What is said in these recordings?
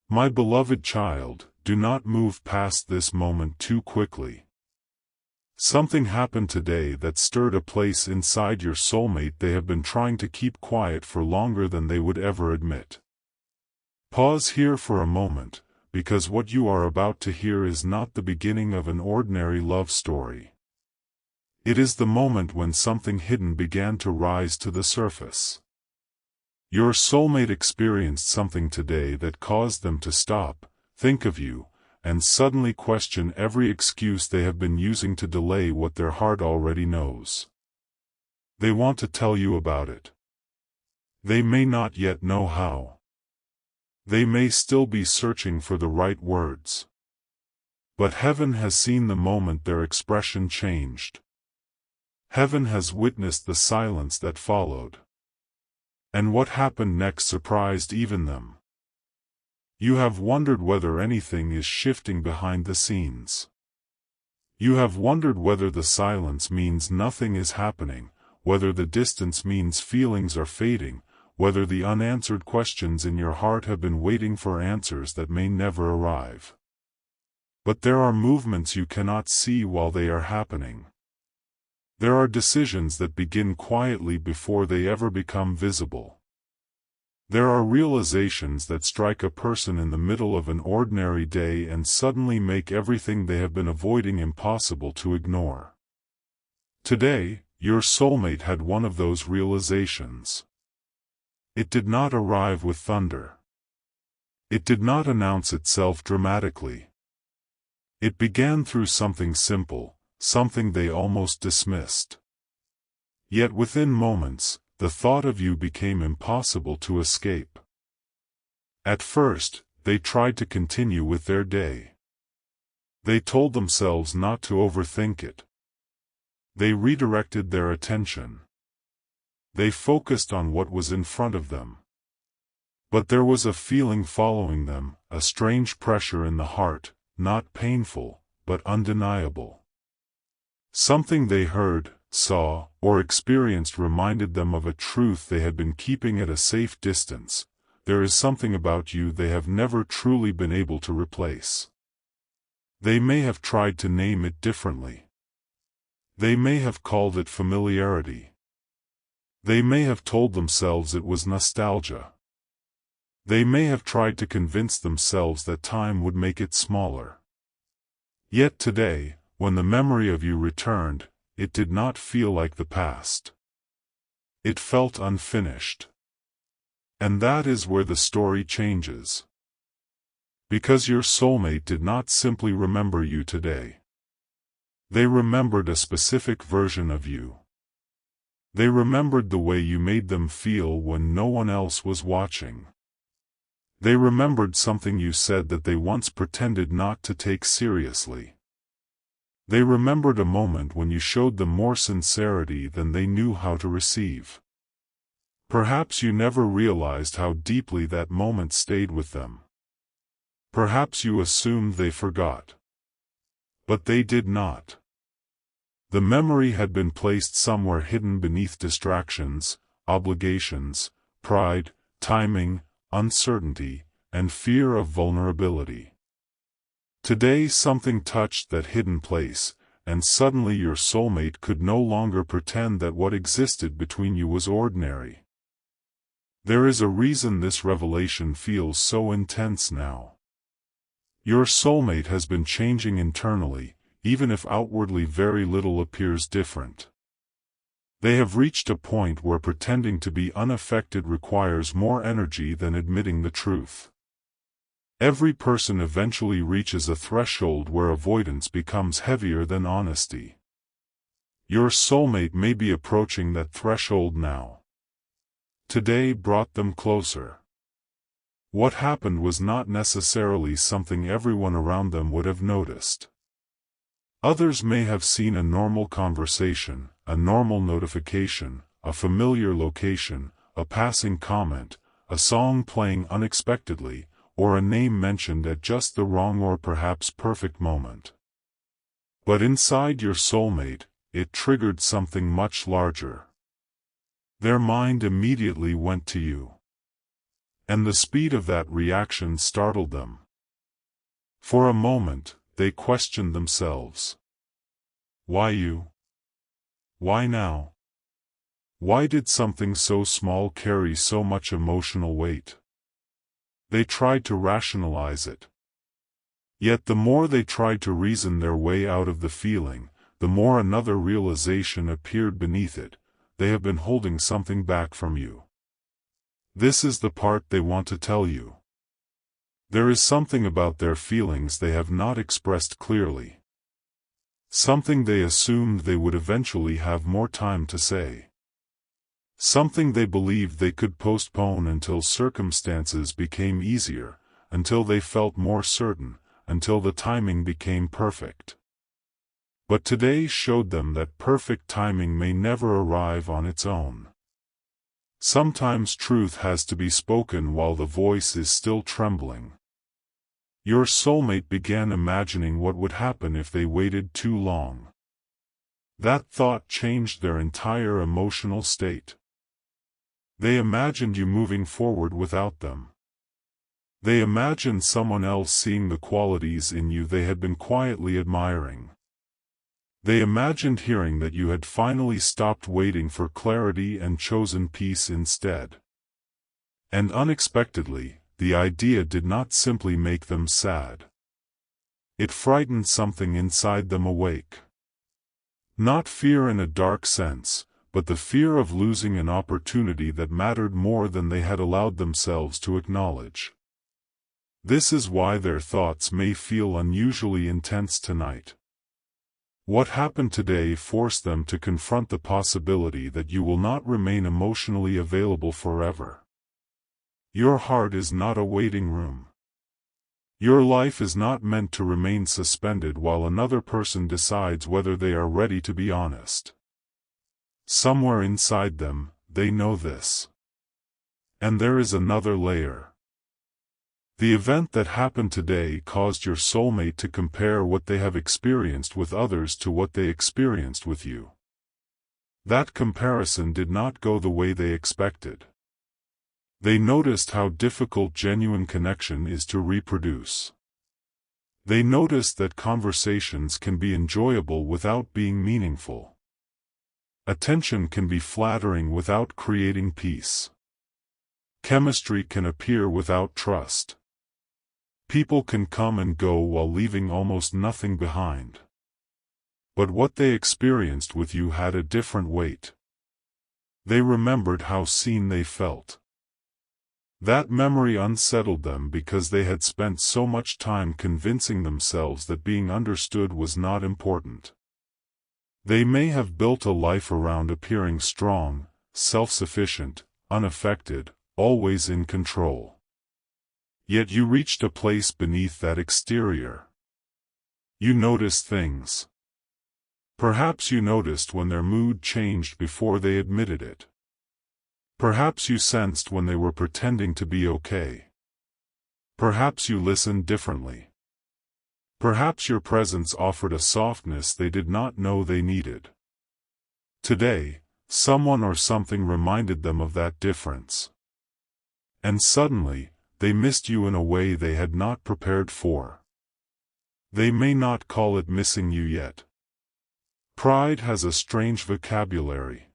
My beloved child, do not move past this moment too quickly. Something happened today that stirred a place inside your soulmate they have been trying to keep quiet for longer than they would ever admit. Pause here for a moment, because what you are about to hear is not the beginning of an ordinary love story. It is the moment when something hidden began to rise to the surface. Your soulmate experienced something today that caused them to stop, think of you, and suddenly question every excuse they have been using to delay what their heart already knows. They want to tell you about it. They may not yet know how. They may still be searching for the right words. But heaven has seen the moment their expression changed. Heaven has witnessed the silence that followed. And what happened next surprised even them. You have wondered whether anything is shifting behind the scenes. You have wondered whether the silence means nothing is happening, whether the distance means feelings are fading, whether the unanswered questions in your heart have been waiting for answers that may never arrive. But there are movements you cannot see while they are happening. There are decisions that begin quietly before they ever become visible. There are realizations that strike a person in the middle of an ordinary day and suddenly make everything they have been avoiding impossible to ignore. Today, your soulmate had one of those realizations. It did not arrive with thunder. It did not announce itself dramatically. It began through something simple, something they almost dismissed. Yet within moments, the thought of you became impossible to escape. At first, they tried to continue with their day. They told themselves not to overthink it. They redirected their attention. They focused on what was in front of them. But there was a feeling following them, a strange pressure in the heart, not painful, but undeniable. Something they heard, saw, or experienced reminded them of a truth they had been keeping at a safe distance: there is something about you they have never truly been able to replace. They may have tried to name it differently. They may have called it familiarity. They may have told themselves it was nostalgia. They may have tried to convince themselves that time would make it smaller. Yet today, when the memory of you returned, it did not feel like the past. It felt unfinished. And that is where the story changes. Because your soulmate did not simply remember you today. They remembered a specific version of you. They remembered the way you made them feel when no one else was watching. They remembered something you said that they once pretended not to take seriously. They remembered a moment when you showed them more sincerity than they knew how to receive. Perhaps you never realized how deeply that moment stayed with them. Perhaps you assumed they forgot. But they did not. The memory had been placed somewhere hidden beneath distractions, obligations, pride, timing, uncertainty, and fear of vulnerability. Today something touched that hidden place, and suddenly your soulmate could no longer pretend that what existed between you was ordinary. There is a reason this revelation feels so intense now. Your soulmate has been changing internally, even if outwardly very little appears different. They have reached a point where pretending to be unaffected requires more energy than admitting the truth. Every person eventually reaches a threshold where avoidance becomes heavier than honesty. Your soulmate may be approaching that threshold now. Today brought them closer. What happened was not necessarily something everyone around them would have noticed. Others may have seen a normal conversation, a normal notification, a familiar location, a passing comment, a song playing unexpectedly, or a name mentioned at just the wrong or perhaps perfect moment. But inside your soulmate, it triggered something much larger. Their mind immediately went to you. And the speed of that reaction startled them. For a moment, they questioned themselves. Why you? Why now? Why did something so small carry so much emotional weight? They tried to rationalize it. Yet the more they tried to reason their way out of the feeling, the more another realization appeared beneath it: they have been holding something back from you. This is the part they want to tell you. There is something about their feelings they have not expressed clearly. Something they assumed they would eventually have more time to say. Something they believed they could postpone until circumstances became easier, until they felt more certain, until the timing became perfect. But today showed them that perfect timing may never arrive on its own. Sometimes truth has to be spoken while the voice is still trembling. Your soulmate began imagining what would happen if they waited too long. That thought changed their entire emotional state. They imagined you moving forward without them. They imagined someone else seeing the qualities in you they had been quietly admiring. They imagined hearing that you had finally stopped waiting for clarity and chosen peace instead. And unexpectedly, the idea did not simply make them sad. It frightened something inside them awake. Not fear in a dark sense, but the fear of losing an opportunity that mattered more than they had allowed themselves to acknowledge. This is why their thoughts may feel unusually intense tonight. What happened today forced them to confront the possibility that you will not remain emotionally available forever. Your heart is not a waiting room. Your life is not meant to remain suspended while another person decides whether they are ready to be honest. Somewhere inside them, they know this. And there is another layer. The event that happened today caused your soulmate to compare what they have experienced with others to what they experienced with you. That comparison did not go the way they expected. They noticed how difficult genuine connection is to reproduce. They noticed that conversations can be enjoyable without being meaningful. Attention can be flattering without creating peace. Chemistry can appear without trust. People can come and go while leaving almost nothing behind. But what they experienced with you had a different weight. They remembered how seen they felt. That memory unsettled them because they had spent so much time convincing themselves that being understood was not important. They may have built a life around appearing strong, self-sufficient, unaffected, always in control. Yet you reached a place beneath that exterior. You noticed things. Perhaps you noticed when their mood changed before they admitted it. Perhaps you sensed when they were pretending to be okay. Perhaps you listened differently. Perhaps your presence offered a softness they did not know they needed. Today, someone or something reminded them of that difference. And suddenly, they missed you in a way they had not prepared for. They may not call it missing you yet. Pride has a strange vocabulary.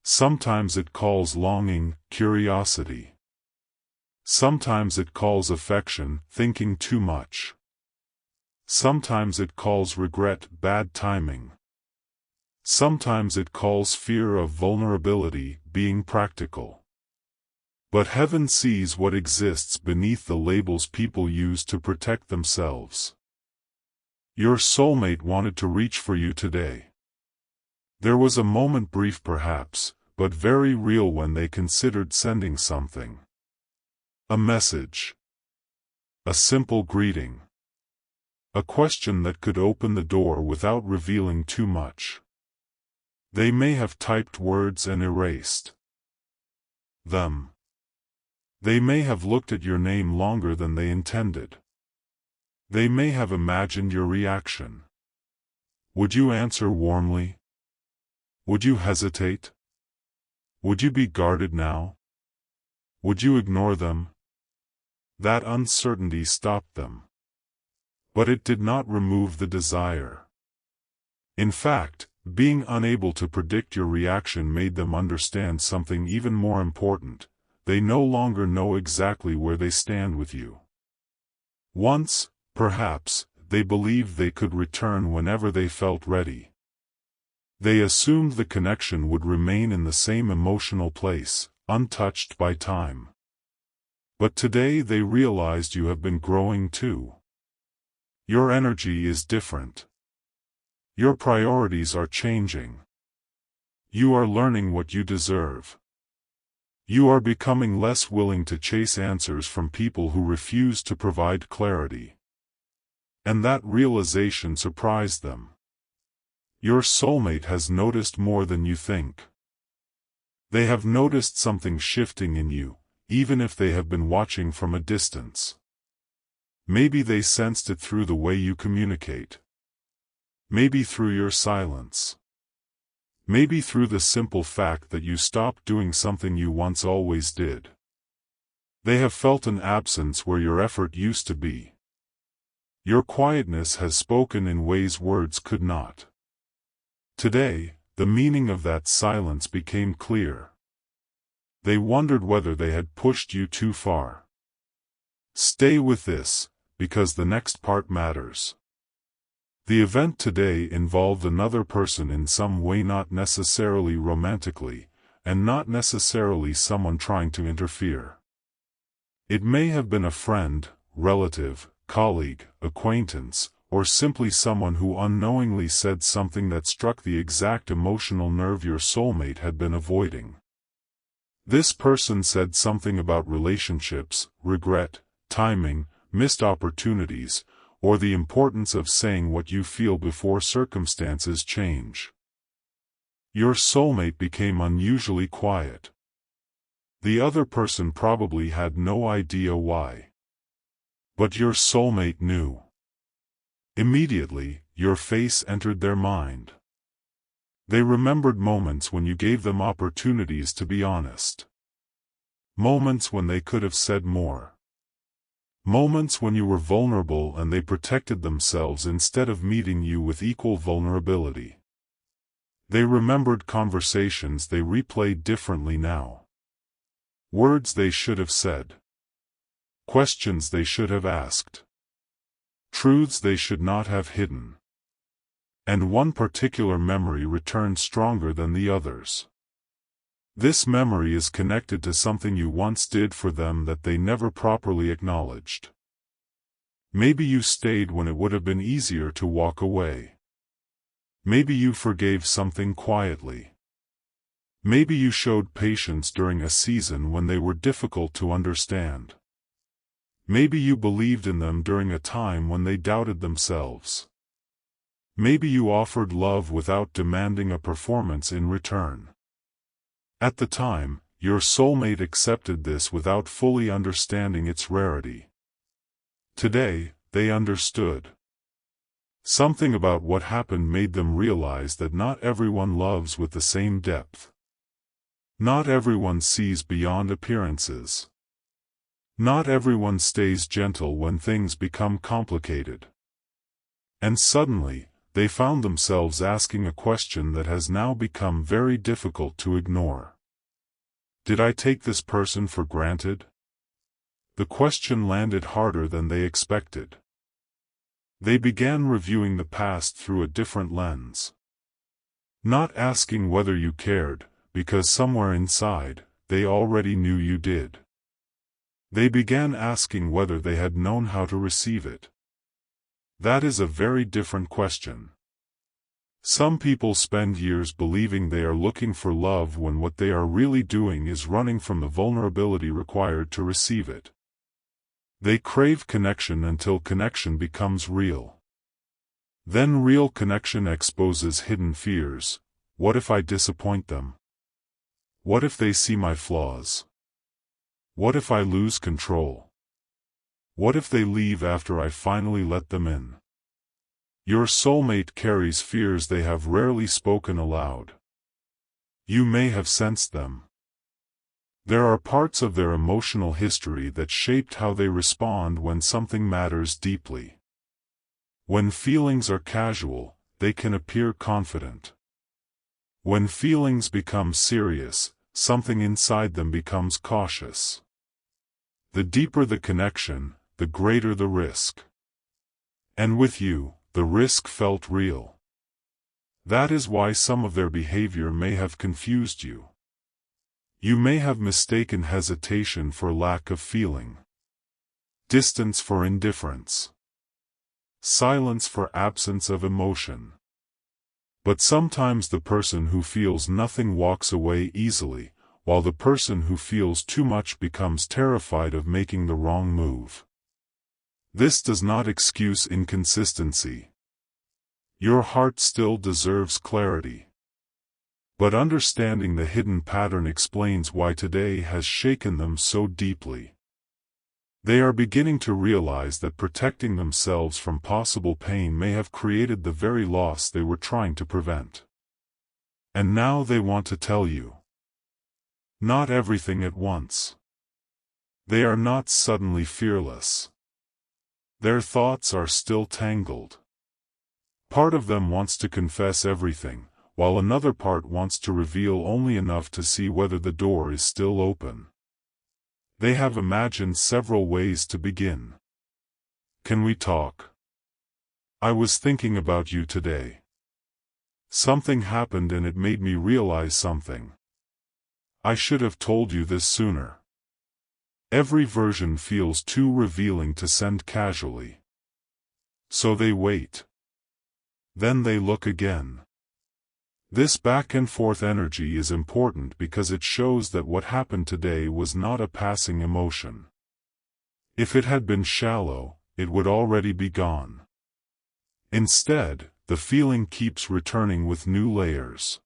Sometimes it calls longing, curiosity. Sometimes it calls affection, thinking too much. Sometimes it calls regret, bad timing. Sometimes it calls fear of vulnerability, being practical. But heaven sees what exists beneath the labels people use to protect themselves. Your soulmate wanted to reach for you today. There was a moment, brief perhaps, but very real, when they considered sending something. A message. A simple greeting. A question that could open the door without revealing too much. They may have typed words and erased them. They may have looked at your name longer than they intended. They may have imagined your reaction. Would you answer warmly? Would you hesitate? Would you be guarded now? Would you ignore them? That uncertainty stopped them. But it did not remove the desire. In fact, being unable to predict your reaction made them understand something even more important. They no longer know exactly where they stand with you. Once, perhaps, they believed they could return whenever they felt ready. They assumed the connection would remain in the same emotional place, untouched by time. But today they realized you have been growing too. Your energy is different. Your priorities are changing. You are learning what you deserve. You are becoming less willing to chase answers from people who refuse to provide clarity. And that realization surprised them. Your soulmate has noticed more than you think. They have noticed something shifting in you, even if they have been watching from a distance. Maybe they sensed it through the way you communicate. Maybe through your silence. Maybe through the simple fact that you stopped doing something you once always did. They have felt an absence where your effort used to be. Your quietness has spoken in ways words could not. Today, the meaning of that silence became clear. They wondered whether they had pushed you too far. Stay with this, because the next part matters. The event today involved another person in some way, not necessarily romantically, and not necessarily someone trying to interfere. It may have been a friend, relative, colleague, acquaintance, or simply someone who unknowingly said something that struck the exact emotional nerve your soulmate had been avoiding. This person said something about relationships, regret, timing, missed opportunities, or the importance of saying what you feel before circumstances change. Your soulmate became unusually quiet. The other person probably had no idea why. But your soulmate knew. Immediately, your face entered their mind. They remembered moments when you gave them opportunities to be honest. Moments when they could have said more. Moments when you were vulnerable and they protected themselves instead of meeting you with equal vulnerability. They remembered conversations they replayed differently now. Words they should have said. Questions they should have asked. Truths they should not have hidden. And one particular memory returned stronger than the others. This memory is connected to something you once did for them that they never properly acknowledged. Maybe you stayed when it would have been easier to walk away. Maybe you forgave something quietly. Maybe you showed patience during a season when they were difficult to understand. Maybe you believed in them during a time when they doubted themselves. Maybe you offered love without demanding a performance in return. At the time, your soulmate accepted this without fully understanding its rarity. Today, they understood. Something about what happened made them realize that not everyone loves with the same depth. Not everyone sees beyond appearances. Not everyone stays gentle when things become complicated. And suddenly, they found themselves asking a question that has now become very difficult to ignore. Did I take this person for granted? The question landed harder than they expected. They began reviewing the past through a different lens. Not asking whether you cared, because somewhere inside, they already knew you did. They began asking whether they had known how to receive it. That is a very different question. Some people spend years believing they are looking for love when what they are really doing is running from the vulnerability required to receive it. They crave connection until connection becomes real. Then real connection exposes hidden fears. What if I disappoint them? What if they see my flaws? What if I lose control? What if they leave after I finally let them in? Your soulmate carries fears they have rarely spoken aloud. You may have sensed them. There are parts of their emotional history that shaped how they respond when something matters deeply. When feelings are casual, they can appear confident. When feelings become serious, something inside them becomes cautious. The deeper the connection, the greater the risk. And with you, the risk felt real. That is why some of their behavior may have confused you. You may have mistaken hesitation for lack of feeling, distance for indifference, silence for absence of emotion. But sometimes the person who feels nothing walks away easily, while the person who feels too much becomes terrified of making the wrong move. This does not excuse inconsistency. Your heart still deserves clarity. But understanding the hidden pattern explains why today has shaken them so deeply. They are beginning to realize that protecting themselves from possible pain may have created the very loss they were trying to prevent. And now they want to tell you. Not everything at once. They are not suddenly fearless. Their thoughts are still tangled. Part of them wants to confess everything, while another part wants to reveal only enough to see whether the door is still open. They have imagined several ways to begin. Can we talk? I was thinking about you today. Something happened and it made me realize something. I should have told you this sooner. Every version feels too revealing to send casually. So they wait. Then they look again. This back and forth energy is important because it shows that what happened today was not a passing emotion. If it had been shallow, it would already be gone. Instead, the feeling keeps returning with new layers.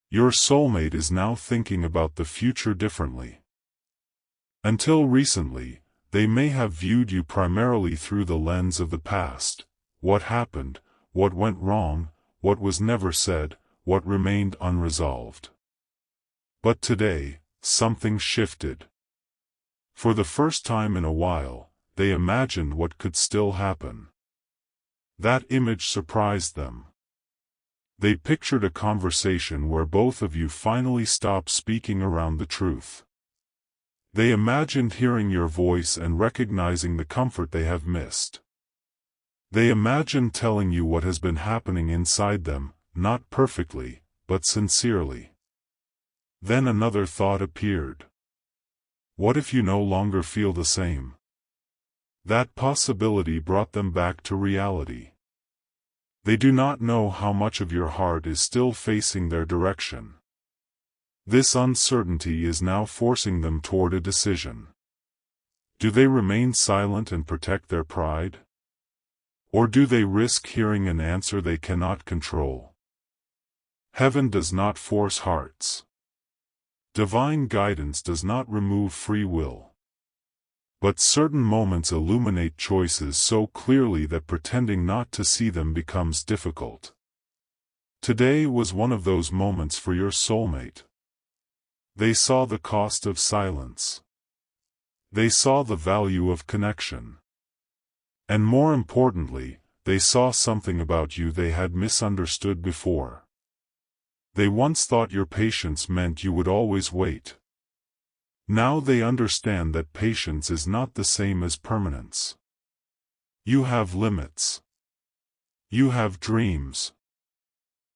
Your soulmate is now thinking about the future differently. Until recently, they may have viewed you primarily through the lens of the past. What happened, what went wrong, what was never said, what remained unresolved. But today, something shifted. For the first time in a while, they imagined what could still happen. That image surprised them. They pictured a conversation where both of you finally stopped speaking around the truth. They imagined hearing your voice and recognizing the comfort they have missed. They imagined telling you what has been happening inside them, not perfectly, but sincerely. Then another thought appeared. What if you no longer feel the same? That possibility brought them back to reality. They do not know how much of your heart is still facing their direction. This uncertainty is now forcing them toward a decision. Do they remain silent and protect their pride? Or do they risk hearing an answer they cannot control? Heaven does not force hearts. Divine guidance does not remove free will. But certain moments illuminate choices so clearly that pretending not to see them becomes difficult. Today was one of those moments for your soulmate. They saw the cost of silence. They saw the value of connection. And more importantly, they saw something about you they had misunderstood before. They once thought your patience meant you would always wait. Now they understand that patience is not the same as permanence. You have limits. You have dreams.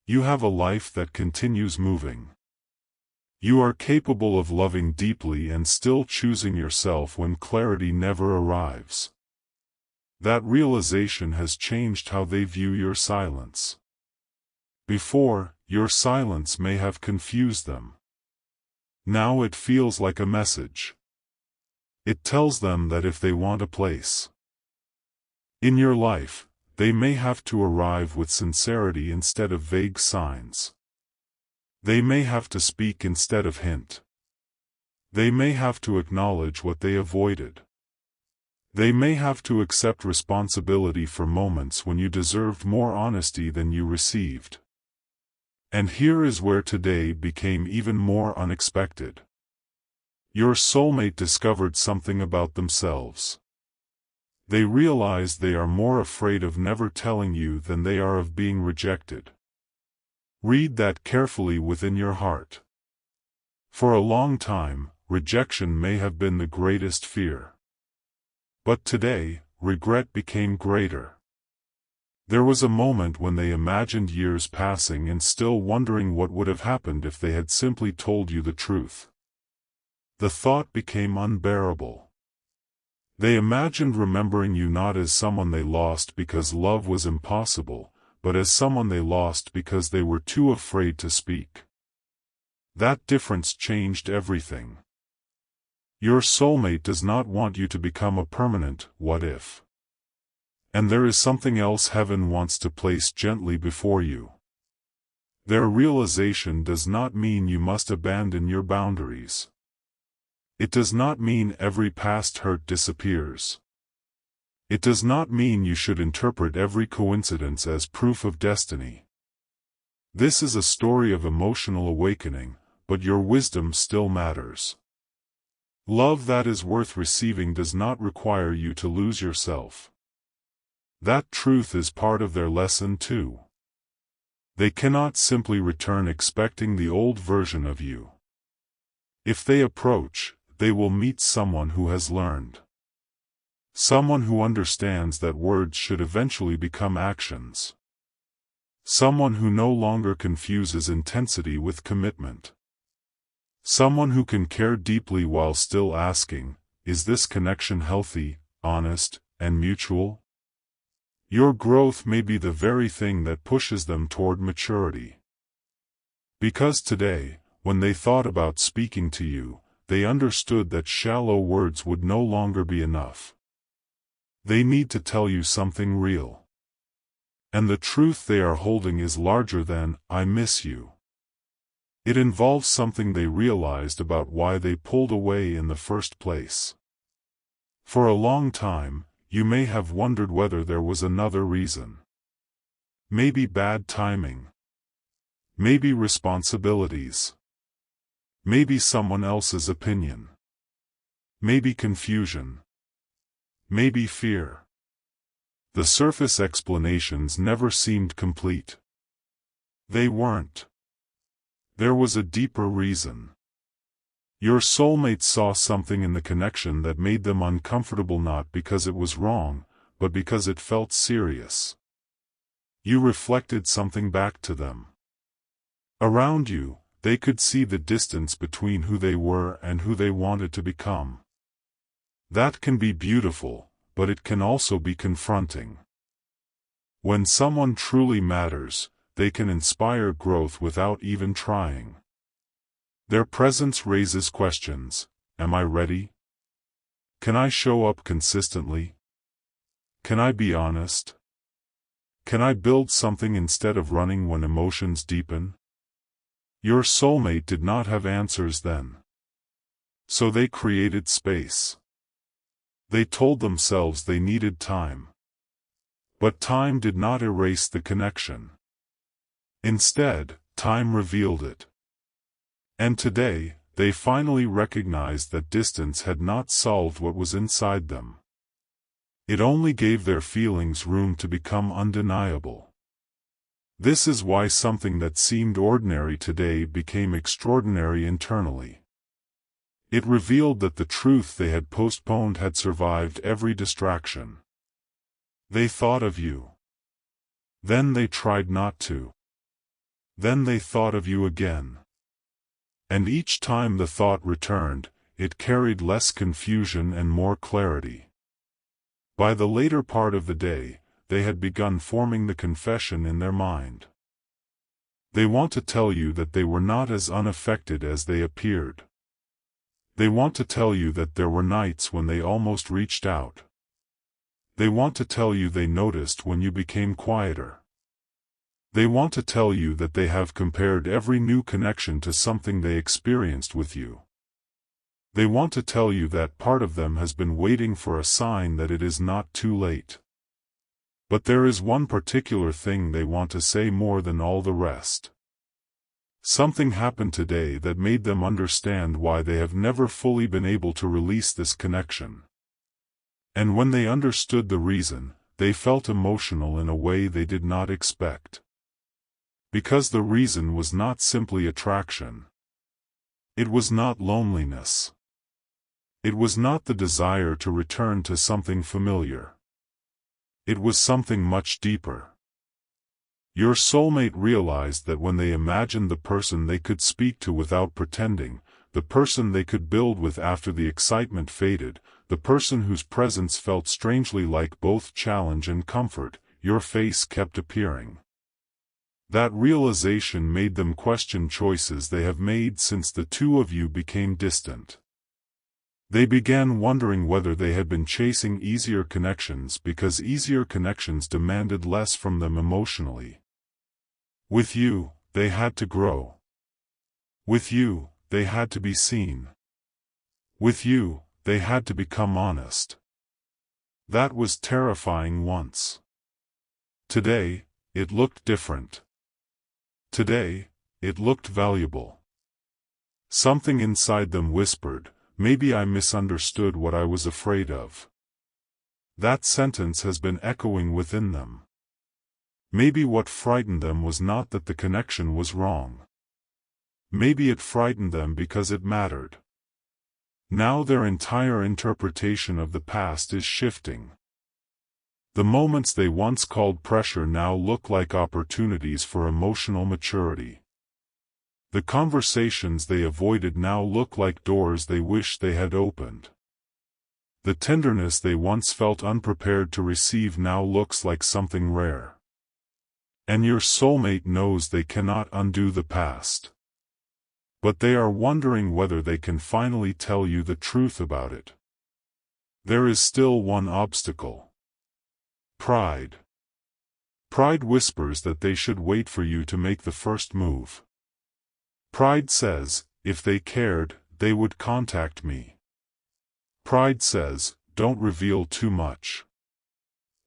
You have a life that continues moving. You are capable of loving deeply and still choosing yourself when clarity never arrives. That realization has changed how they view your silence. Before, your silence may have confused them. Now it feels like a message. It tells them that if they want a place in your life, they may have to arrive with sincerity instead of vague signs. They may have to speak instead of hint. They may have to acknowledge what they avoided. They may have to accept responsibility for moments when you deserved more honesty than you received. And here is where today became even more unexpected. Your soulmate discovered something about themselves. They realized they are more afraid of never telling you than they are of being rejected. Read that carefully within your heart. For a long time, rejection may have been the greatest fear. But today, regret became greater. There was a moment when they imagined years passing and still wondering what would have happened if they had simply told you the truth. The thought became unbearable. They imagined remembering you not as someone they lost because love was impossible, but as someone they lost because they were too afraid to speak. That difference changed everything. Your soulmate does not want you to become a permanent what if. And there is something else heaven wants to place gently before you. Their realization does not mean you must abandon your boundaries. It does not mean every past hurt disappears. It does not mean you should interpret every coincidence as proof of destiny. This is a story of emotional awakening, but your wisdom still matters. Love that is worth receiving does not require you to lose yourself. That truth is part of their lesson too. They cannot simply return expecting the old version of you. If they approach, they will meet someone who has learned. Someone who understands that words should eventually become actions. Someone who no longer confuses intensity with commitment. Someone who can care deeply while still asking, is this connection healthy, honest, and mutual? Your growth may be the very thing that pushes them toward maturity. Because today, when they thought about speaking to you, they understood that shallow words would no longer be enough. They need to tell you something real. And the truth they are holding is larger than, "I miss you." It involves something they realized about why they pulled away in the first place. For a long time, you may have wondered whether there was another reason. Maybe bad timing. Maybe responsibilities. Maybe someone else's opinion. Maybe confusion. Maybe fear. The surface explanations never seemed complete. They weren't. There was a deeper reason. Your soulmate saw something in the connection that made them uncomfortable, not because it was wrong, but because it felt serious. You reflected something back to them. Around you, they could see the distance between who they were and who they wanted to become. That can be beautiful, but it can also be confronting. When someone truly matters, they can inspire growth without even trying. Their presence raises questions. Am I ready? Can I show up consistently? Can I be honest? Can I build something instead of running when emotions deepen? Your soulmate did not have answers then. So they created space. They told themselves they needed time. But time did not erase the connection. Instead, time revealed it. And today, they finally recognized that distance had not solved what was inside them. It only gave their feelings room to become undeniable. This is why something that seemed ordinary today became extraordinary internally. It revealed that the truth they had postponed had survived every distraction. They thought of you. Then they tried not to. Then they thought of you again. And each time the thought returned, it carried less confusion and more clarity. By the later part of the day, they had begun forming the confession in their mind. They want to tell you that they were not as unaffected as they appeared. They want to tell you that there were nights when they almost reached out. They want to tell you they noticed when you became quieter. They want to tell you that they have compared every new connection to something they experienced with you. They want to tell you that part of them has been waiting for a sign that it is not too late. But there is one particular thing they want to say more than all the rest. Something happened today that made them understand why they have never fully been able to release this connection. And when they understood the reason, they felt emotional in a way they did not expect. Because the reason was not simply attraction. It was not loneliness. It was not the desire to return to something familiar. It was something much deeper. Your soulmate realized that when they imagined the person they could speak to without pretending, the person they could build with after the excitement faded, the person whose presence felt strangely like both challenge and comfort, your face kept appearing. That realization made them question choices they have made since the two of you became distant. They began wondering whether they had been chasing easier connections because easier connections demanded less from them emotionally. With you, they had to grow. With you, they had to be seen. With you, they had to become honest. That was terrifying once. Today, it looked different. Today, it looked valuable. Something inside them whispered, "Maybe I misunderstood what I was afraid of." That sentence has been echoing within them. Maybe what frightened them was not that the connection was wrong. Maybe it frightened them because it mattered. Now their entire interpretation of the past is shifting. The moments they once called pressure now look like opportunities for emotional maturity. The conversations they avoided now look like doors they wish they had opened. The tenderness they once felt unprepared to receive now looks like something rare. And your soulmate knows they cannot undo the past. But they are wondering whether they can finally tell you the truth about it. There is still one obstacle. Pride. Pride whispers that they should wait for you to make the first move. Pride says, if they cared, they would contact me. Pride says, don't reveal too much.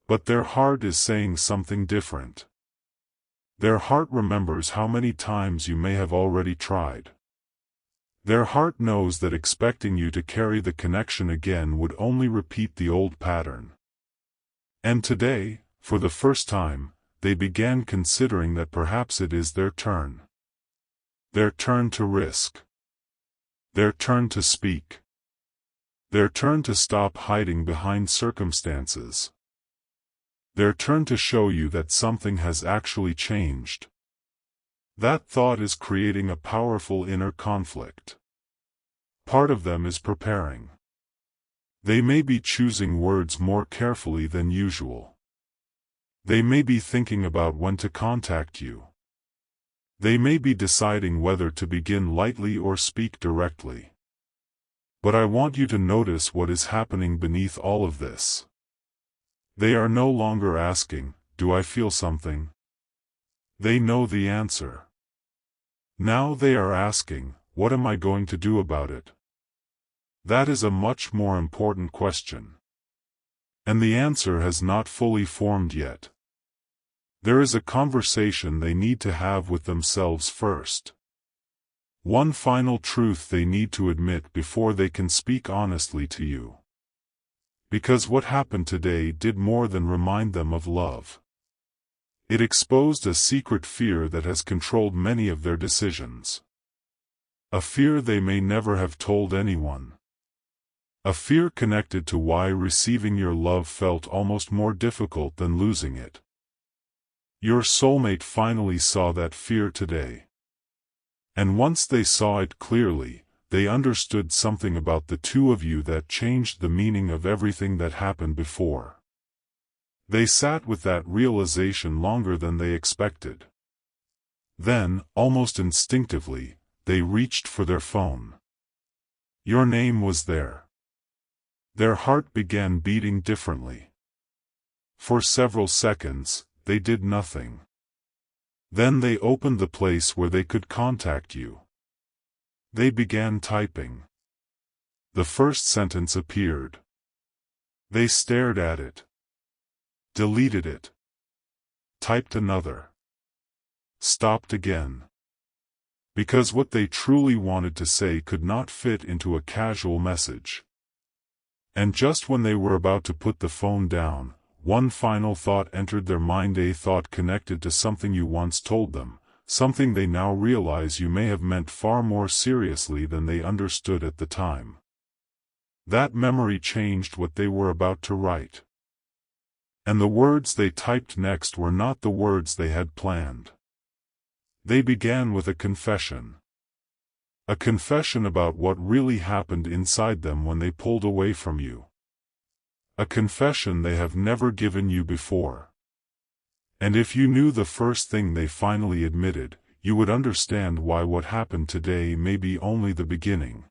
But their heart is saying something different. Their heart remembers how many times you may have already tried. Their heart knows that expecting you to carry the connection again would only repeat the old pattern. And today, for the first time, they began considering that perhaps it is their turn. Their turn to risk. Their turn to speak. Their turn to stop hiding behind circumstances. Their turn to show you that something has actually changed. That thought is creating a powerful inner conflict. Part of them is preparing. They may be choosing words more carefully than usual. They may be thinking about when to contact you. They may be deciding whether to begin lightly or speak directly. But I want you to notice what is happening beneath all of this. They are no longer asking, "Do I feel something?" They know the answer. Now they are asking, "What am I going to do about it?" That is a much more important question. And the answer has not fully formed yet. There is a conversation they need to have with themselves first. One final truth they need to admit before they can speak honestly to you. Because what happened today did more than remind them of love. It exposed a secret fear that has controlled many of their decisions. A fear they may never have told anyone. A fear connected to why receiving your love felt almost more difficult than losing it. Your soulmate finally saw that fear today. And once they saw it clearly, they understood something about the two of you that changed the meaning of everything that happened before. They sat with that realization longer than they expected. Then, almost instinctively, they reached for their phone. Your name was there. Their heart began beating differently. For several seconds, they did nothing. Then they opened the place where they could contact you. They began typing. The first sentence appeared. They stared at it. Deleted it. Typed another. Stopped again. because what they truly wanted to say could not fit into a casual message. And just when they were about to put the phone down, one final thought entered their mind, a thought connected to something you once told them, something they now realize you may have meant far more seriously than they understood at the time. That memory changed what they were about to write. And the words they typed next were not the words they had planned. They began with a confession. A confession about what really happened inside them when they pulled away from you. A confession they have never given you before. And if you knew the first thing they finally admitted, you would understand why what happened today may be only the beginning.